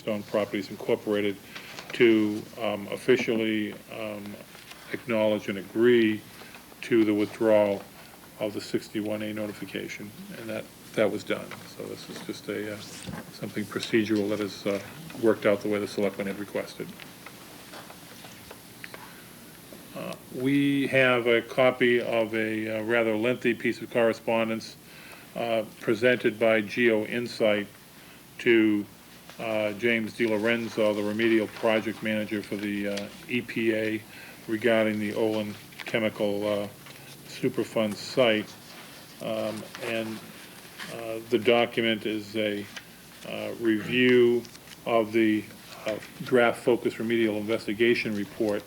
Stone Properties Incorporated to officially acknowledge and agree to the withdrawal of the 61A notification, and that was done. So this is just a something procedural that has worked out the way the selectmen had requested. We have a copy of a rather lengthy piece of correspondence presented by Geo Insight to James DiLorenzo, the remedial project manager for the EPA, regarding the Olin Chemical Superfund site. And the document is a review of the draft focus remedial investigation report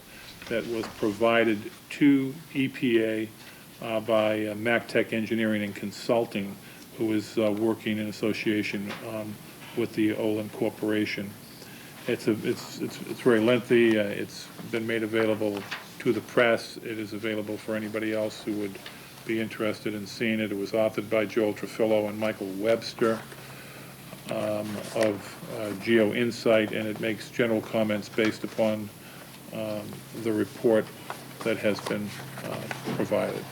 that was provided to EPA by MacTech Engineering and Consulting, who is working in association with the Olin Corporation. It's very lengthy. It's been made available to the press. It is available for anybody else who would be interested in seeing it. It was authored by Joel Trefillo and Michael Webster of Geo Insight, and it makes general comments based upon the report that has been provided.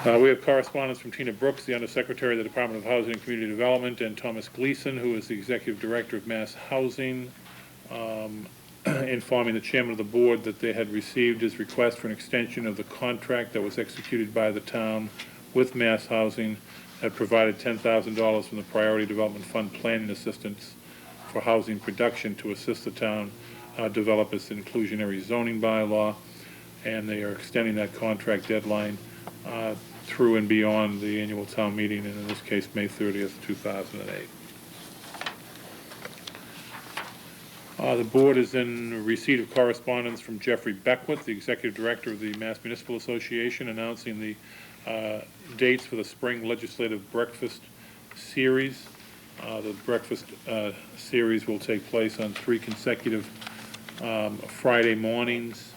We have correspondence from Tina Brooks, the Undersecretary of the Department of Housing and Community Development, and Thomas Gleason, who is the Executive Director of Mass Housing, informing the Chairman of the Board that they had received his request for an extension of the contract that was executed by the town with Mass Housing that provided $10,000 from the Priority Development Fund planning assistance for housing production to assist the town develop its inclusionary zoning bylaw, and they are extending that contract deadline through and beyond the annual town meeting, and in this case, May 30th, 2008. The board is in receipt of correspondence from Jeffrey Beckwith, the Executive Director of the Mass Municipal Association, announcing the dates for the Spring Legislative Breakfast Series. The breakfast series will take place on 3 consecutive Friday mornings,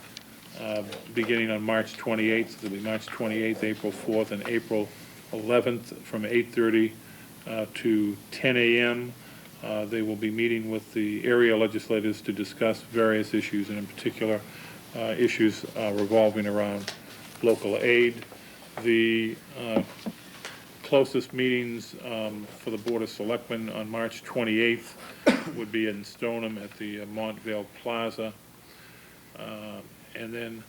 beginning on March 28th. It'll be March 28th, April 4th, and April 11th from 8:30 to 10 a.m. They will be meeting with the area legislators to discuss various issues, and in particular issues revolving around local aid. The closest meetings for the Board of Selectmen on March 28th would be in Stoneham at the Montvale Plaza. And then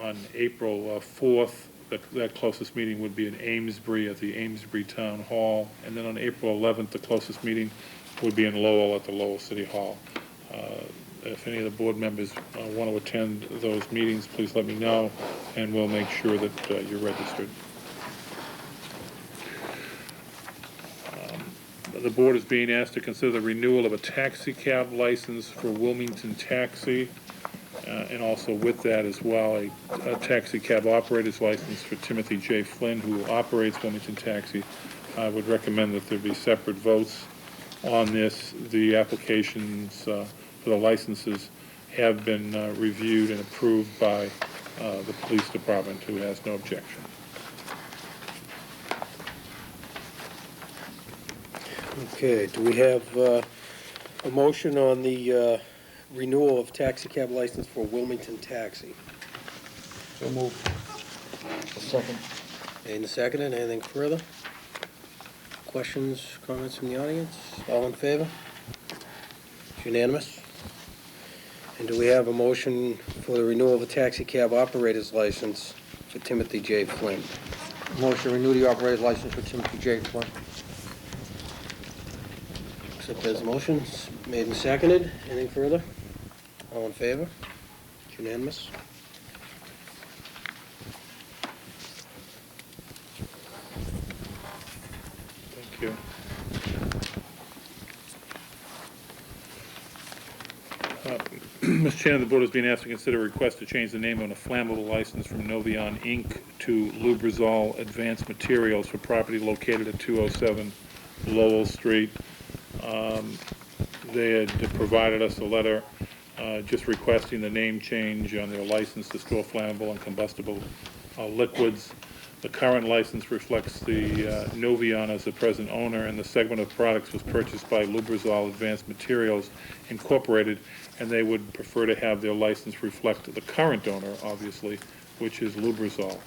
on April 4th, that closest meeting would be in Amesbury at the Amesbury Town Hall. And then on April 11th, the closest meeting would be in Lowell at the Lowell City Hall. If any of the board members want to attend those meetings, please let me know, and we'll make sure that you're registered. The board is being asked to consider the renewal of a taxi cab license for Wilmington Taxi, and also with that as well, a taxi cab operator's license for Timothy J. Flynn, who operates Wilmington Taxi. I would recommend that there be separate votes on this. The applications for the licenses have been reviewed and approved by the police department, who has no objection. Okay, do we have a motion on the renewal of taxi cab license for Wilmington Taxi? So moved. Second. Made and seconded. Anything further? Questions, comments from the audience? All in favor? It's unanimous. And do we have a motion for the renewal of a taxi cab operator's license for Timothy J. Flynn? Motion to renew the operator's license for Timothy J. Flynn. Accept those motions. Made and seconded. Anything further? All in favor? It's unanimous. Thank you. Mr. Chairman, the board is being asked to consider a request to change the name on a flammable license from Novion, Inc. to Lubrizol Advanced Materials for property located at 207 Lowell Street. They had provided us a letter just requesting the name change on their license to store flammable and combustible liquids. The current license reflects the Novion as the present owner, and the segment of products was purchased by Lubrizol Advanced Materials Incorporated, and they would prefer to have their license reflect the current owner, obviously, which is Lubrizol.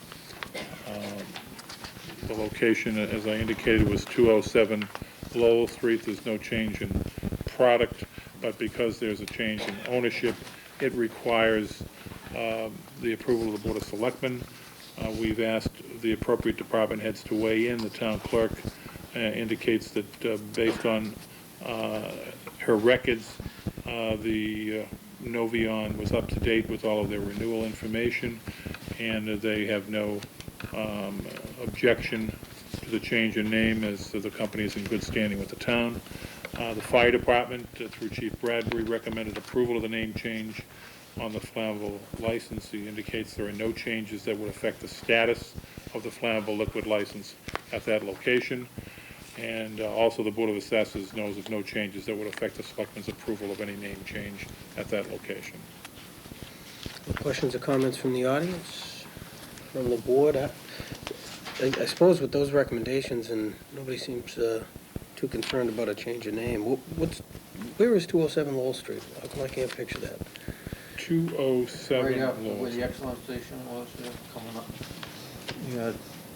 The location, as I indicated, was 207 Lowell Street. There's no change in product, but because there's a change in ownership, it requires the approval of the Board of Selectmen. We've asked the appropriate department heads to weigh in. The town clerk indicates that based on her records, the Novion was up to date with all of their renewal information, and they have no objection to the change in name, as the company is in good standing with the town. The fire department, through Chief Bradbury, recommended approval of the name change on the Flammable license. He indicates there are no changes that would affect the status of the Flammable liquid license at that location. And also the Board of Assessors knows of no changes that would affect the Selectmen's approval of any name change at that location. Any questions or comments from the audience, from the board? I suppose with those recommendations, and nobody seems too concerned about a change of name, where is 207 Lowell Street? How come I can't picture that? 207 Right up Lowell. where the Excellence Station was, coming up. Yeah,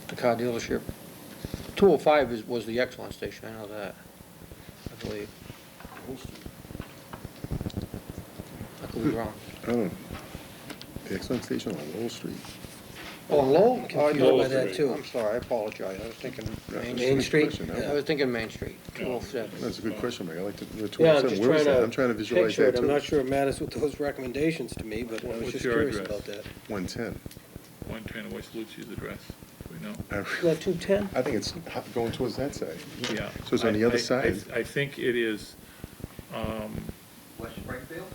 the car dealership. 205 was the Excellence Station, I know that, I believe. I could be wrong. Oh, the Excellence Station on Lowell Street. Oh, Lowell? Confused Oh, I by know that, too. I'm sorry, I apologize, I was thinking Main Street? Question, I huh? was thinking Main Street, 207. That's a good question, Mike. I like to, the Yeah, I'm 207, just where is trying that? to I'm trying to visualize picture it. that I'm too. not sure it matters with those recommendations to me, but I was What's just your curious address? about that. 110. 110 West Lucci's address, do we know? Is that 210? I think it's going towards that side. Yeah. So it's on the other side? I think it is, West Springfield?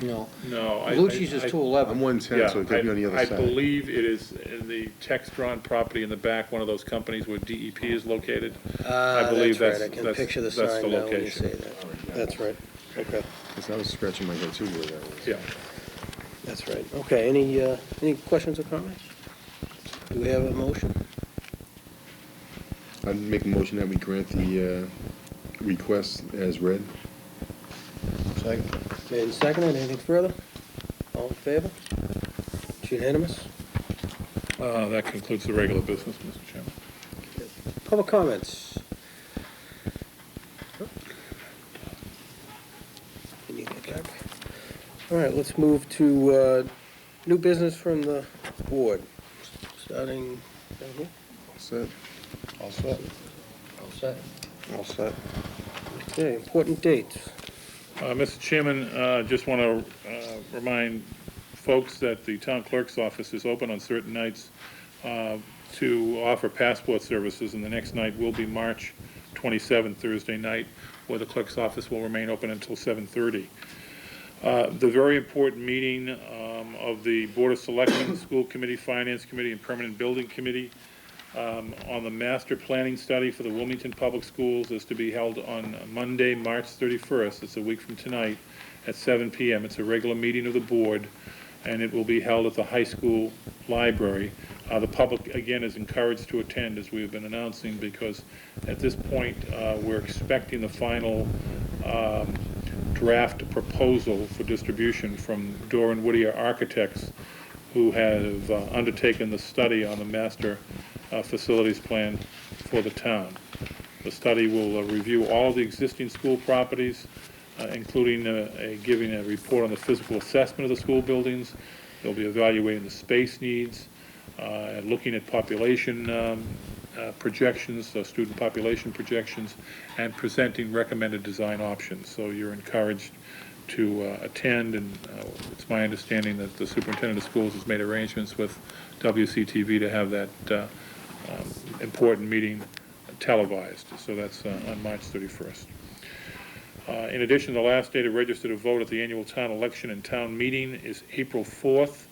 No, no. Lucci's is I'm 211. 110, so it could be on the other I side. believe it is in the Textron property in the back, one of those companies where DEP is located. I believe That's right. I that's- can picture the that's the sign now when you location. say that. That's right. Okay, Because I was scratching my head too where that was. Yeah. that's right. Okay, any questions or comments? Do we have a motion? I'd make a motion that we grant the request as read. Second. Made and seconded. Anything further? All in favor? It's unanimous. That concludes the regular business, Mr. Chairman. Public comments? Can you get back? All right, let's move to new business from the board, starting down here. Set. All set. All set. All set. Okay, important dates. Mr. Chairman, just want to remind folks that the town clerk's office is open on certain nights to offer passport services, and the next night will be March 27th, Thursday night, where the clerk's office will remain open until 7:30. The very important meeting of the Board of Selectmen, School Committee, Finance Committee, and Permanent Building Committee on the master planning study for the Wilmington Public Schools is to be held on Monday, March 31st. It's a week from tonight at 7 p.m. It's a regular meeting of the board, and it will be held at the high school library. The public, again, is encouraged to attend, as we have been announcing, because at this point, we're expecting the final draft proposal for distribution from Doran Whittier Architects, who have undertaken the study on the master facilities plan for the town. The study will review all of the existing school properties, including giving a report on the physical assessment of the school buildings. They'll be evaluating the space needs, looking at population projections, student population projections, and presenting recommended design options. So you're encouraged to attend, and it's my understanding that the superintendent of schools has made arrangements with WCTV to have that important meeting televised. So that's on March 31st. In addition, the last day to register to vote at the annual town election and town meeting is April 4th.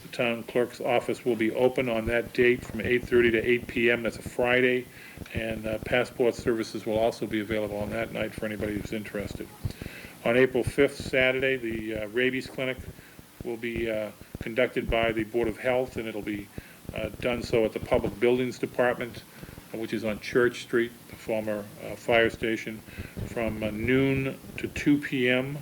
The town clerk's office will be open on that date from 8:30 to 8 p.m. That's a Friday, and passport services will also be available on that night for anybody who's interested. On April 5th, Saturday, the rabies clinic will be conducted by the Board of Health, and it'll be done so at the Public Buildings Department, which is on Church Street, the former fire station, from noon to 2 p.m.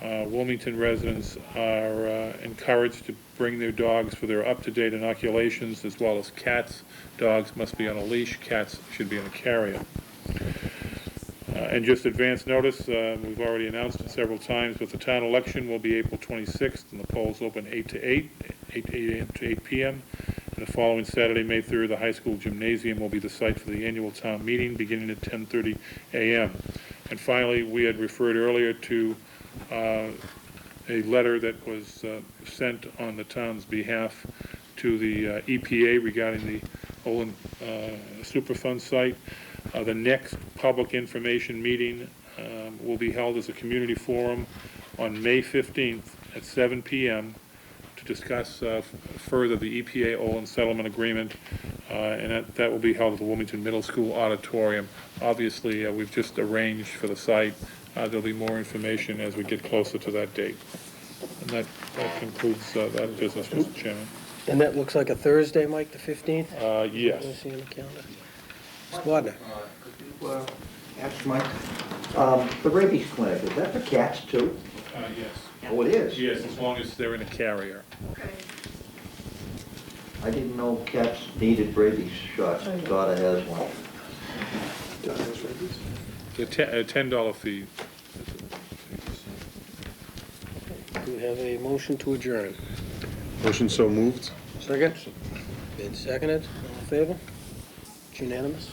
Wilmington residents are encouraged to bring their dogs for their up-to-date inoculations, as well as cats. Dogs must be on a leash, cats should be in a carrier. And just advance notice, we've already announced it several times, but the town election will be April 26th, and the polls open 8 a.m. to 8 p.m. And the following Saturday, May 3rd, the high school gymnasium will be the site for the annual town meeting, beginning at 10:30 a.m. And finally, we had referred earlier to a letter that was sent on the town's behalf to the EPA regarding the Olin Superfund site. The next public information meeting will be held as a community forum on May 15th at 7 p.m. to discuss further the EPA Olin settlement agreement, and that will be held at the Wilmington Middle School auditorium. Obviously, we've just arranged for the site. There'll be more information as we get closer to that date. And that concludes that business, Mr. Chairman. And that looks like a Thursday, Mike, the 15th? Yes. Let's see on the calendar. Mr. Wagner? Could you ask Mike, the rabies clinic, is that for cats too? Yes. Oh, it is? Yes, as long as they're in a carrier. I didn't know cats needed rabies shots. Daughter has one. A $10 fee. Do we have a motion to adjourn? Motion so moved. Second? Been seconded. All in favor? It's unanimous.